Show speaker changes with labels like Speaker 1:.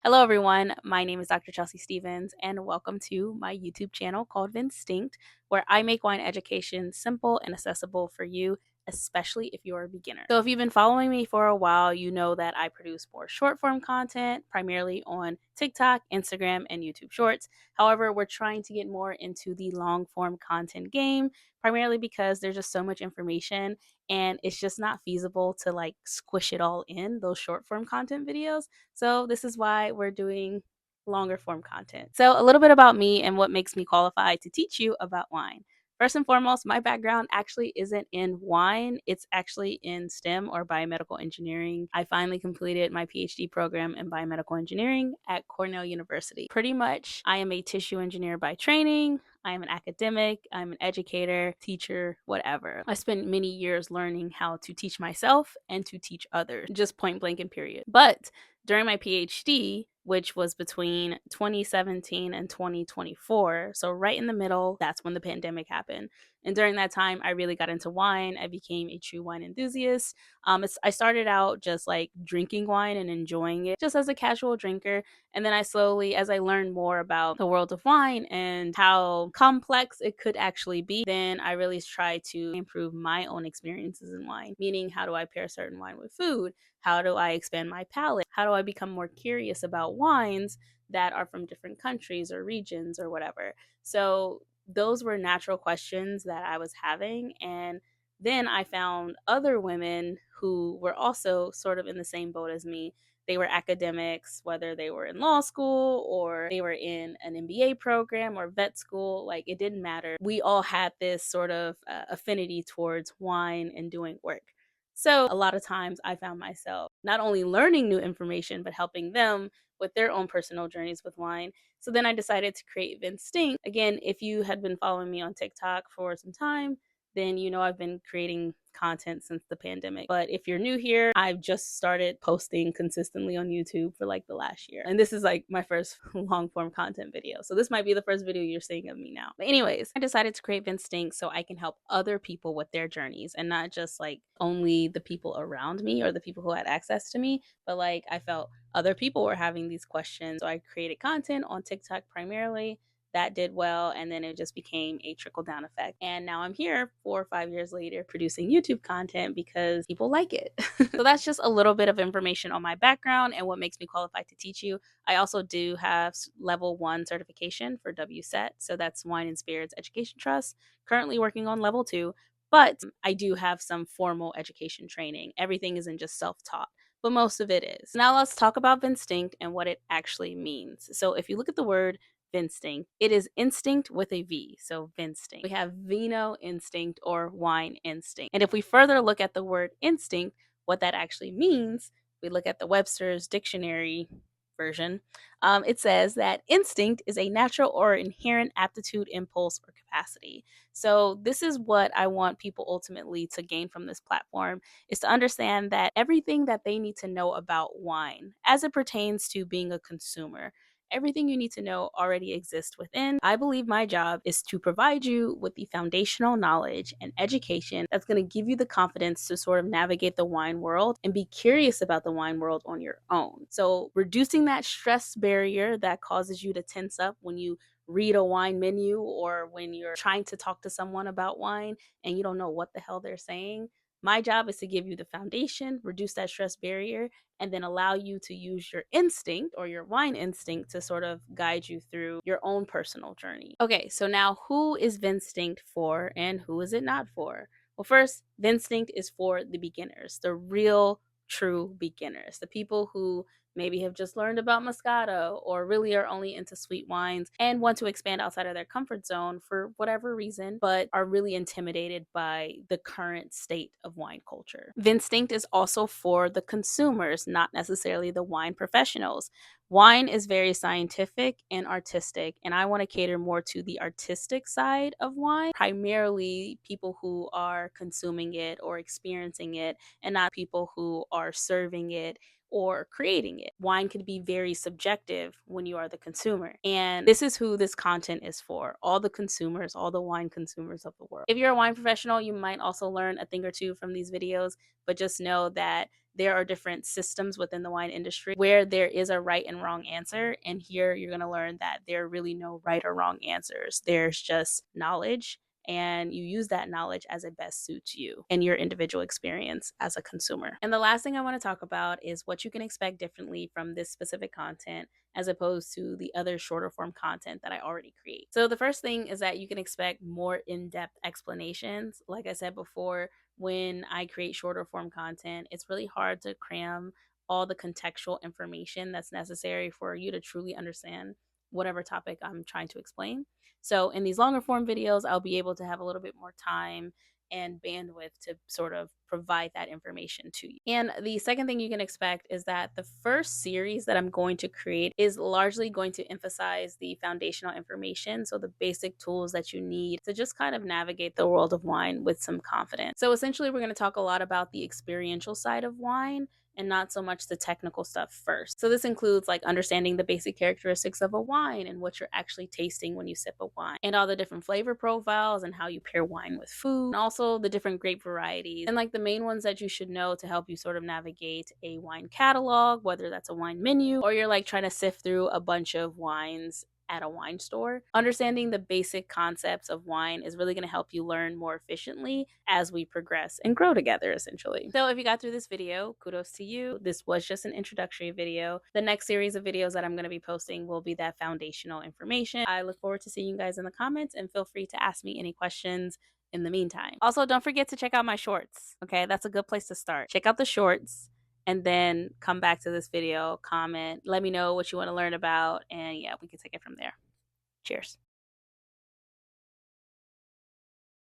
Speaker 1: Hello, everyone. My name is Dr. Chelsea Stevens, and welcome to my YouTube channel called Vinstinct, where I make wine education simple and accessible for you, especially if you're a beginner. So, if you've been following me for a while, you know that I produce more short form content, primarily on TikTok, Instagram, and YouTube Shorts. However, we're trying to get more into the long form content game, primarily because there's just so much information and it's just not feasible to like squish it all in those short form content videos. So this is why we're doing longer form content. So a little bit about me and what makes me qualified to teach you about wine. First and foremost, my background actually isn't in wine. It's actually in STEM or biomedical engineering. I finally completed my PhD program in biomedical engineering at Cornell University. Pretty much, I am a tissue engineer by training. I am an academic, I'm an educator, teacher, whatever. I spent many years learning how to teach myself and to teach others, just point blank and period. But during my PhD, which was between 2017 and 2024, so right in the middle, that's when the pandemic happened. And during that time, I really got into wine. I became a true wine enthusiast. I started out just like drinking wine and enjoying it just as a casual drinker. And then I slowly, as I learned more about the world of wine and how complex it could actually be, then I really tried to improve my own experiences in wine, meaning how do I pair certain wine with food? How do I expand my palate? How do I become more curious about wines that are from different countries or regions or whatever? So those were natural questions that I was having. And then I found other women who were also sort of in the same boat as me. They were academics, whether they were in law school or they were in an MBA program or vet school, like it didn't matter. We all had this sort of affinity towards wine and doing work. So a lot of times I found myself not only learning new information, but helping them with their own personal journeys with wine. So then I decided to create Vinstinct. Again, if you had been following me on TikTok for some time, then you know I've been creating content since the pandemic. But if you're new here, I've just started posting consistently on YouTube for like the last year. And this is like my first long form content video. So this might be the first video you're seeing of me now. But anyways, I decided to create Vinstinct so I can help other people with their journeys and not just like only the people around me or the people who had access to me, but like I felt other people were having these questions. So I created content on TikTok primarily that did well, and then it just became a trickle down effect, and now I'm here 4 or 5 years later producing YouTube content because people like it. So that's just a little bit of information on my background and what makes me qualified to teach you. I also do have level 1 certification for WSET, so that's Wine and Spirits Education Trust, currently working on level 2, but I do have some formal education training. Everything isn't just self-taught, but most of it is. Now let's talk about Vinstinct and what it actually means. So if you look at the word Vinstinct, it is instinct with a V, so Vinstinct. We have Vino Instinct or Wine Instinct. And if we further look at the word instinct, what that actually means, we look at the Webster's dictionary version, it says that instinct is a natural or inherent aptitude, impulse, or capacity. So this is what I want people ultimately to gain from this platform, is to understand that everything that they need to know about wine as it pertains to being a consumer, everything you need to know already exists within. I believe my job is to provide you with the foundational knowledge and education that's going to give you the confidence to sort of navigate the wine world and be curious about the wine world on your own. So, reducing that stress barrier that causes you to tense up when you read a wine menu or when you're trying to talk to someone about wine and you don't know what the hell they're saying. My job is to give you the foundation, reduce that stress barrier, and then allow you to use your instinct or your wine instinct to sort of guide you through your own personal journey. Okay, so now who is Vinstinct for and who is it not for? Well, first, Vinstinct is for the beginners, the real, true beginners, the people who maybe have just learned about Moscato or really are only into sweet wines and want to expand outside of their comfort zone for whatever reason, but are really intimidated by the current state of wine culture. Vinstinct is also for the consumers, not necessarily the wine professionals. Wine is very scientific and artistic, and I want to cater more to the artistic side of wine, primarily people who are consuming it or experiencing it, and not people who are serving it or creating it. Wine could be very subjective when you are the consumer. And this is who this content is for, all the consumers, all the wine consumers of the world. If you're a wine professional, you might also learn a thing or two from these videos, but just know that there are different systems within the wine industry where there is a right and wrong answer. And here you're going to learn that there are really no right or wrong answers. There's just knowledge, and you use that knowledge as it best suits you and your individual experience as a consumer. And the last thing I want to talk about is what you can expect differently from this specific content as opposed to the other shorter form content that I already create. So the first thing is that you can expect more in-depth explanations. Like I said before, when I create shorter form content, it's really hard to cram all the contextual information that's necessary for you to truly understand whatever topic I'm trying to explain. So in these longer form videos, I'll be able to have a little bit more time and bandwidth to sort of provide that information to you. And the second thing you can expect is that the first series that I'm going to create is largely going to emphasize the foundational information, so the basic tools that you need to just kind of navigate the world of wine with some confidence. So essentially, we're going to talk a lot about the experiential side of wine and not so much the technical stuff first. So this includes like understanding the basic characteristics of a wine and what you're actually tasting when you sip a wine, and all the different flavor profiles and how you pair wine with food, and also the different grape varieties and like the main ones that you should know to help you sort of navigate a wine catalog, whether that's a wine menu or you're like trying to sift through a bunch of wines at a wine store. Understanding the basic concepts of wine is really going to help you learn more efficiently as we progress and grow together, essentially. So if you got through this video, kudos to you. This was just an introductory video. The next series of videos that I'm going to be posting will be that foundational information. I look forward to seeing you guys in the comments, and feel free to ask me any questions in the meantime. Also, don't forget to check out my shorts. Okay, that's a good place to start. Check out the shorts and then come back to this video, comment, let me know what you want to learn about, and yeah, we can take it from there. Cheers.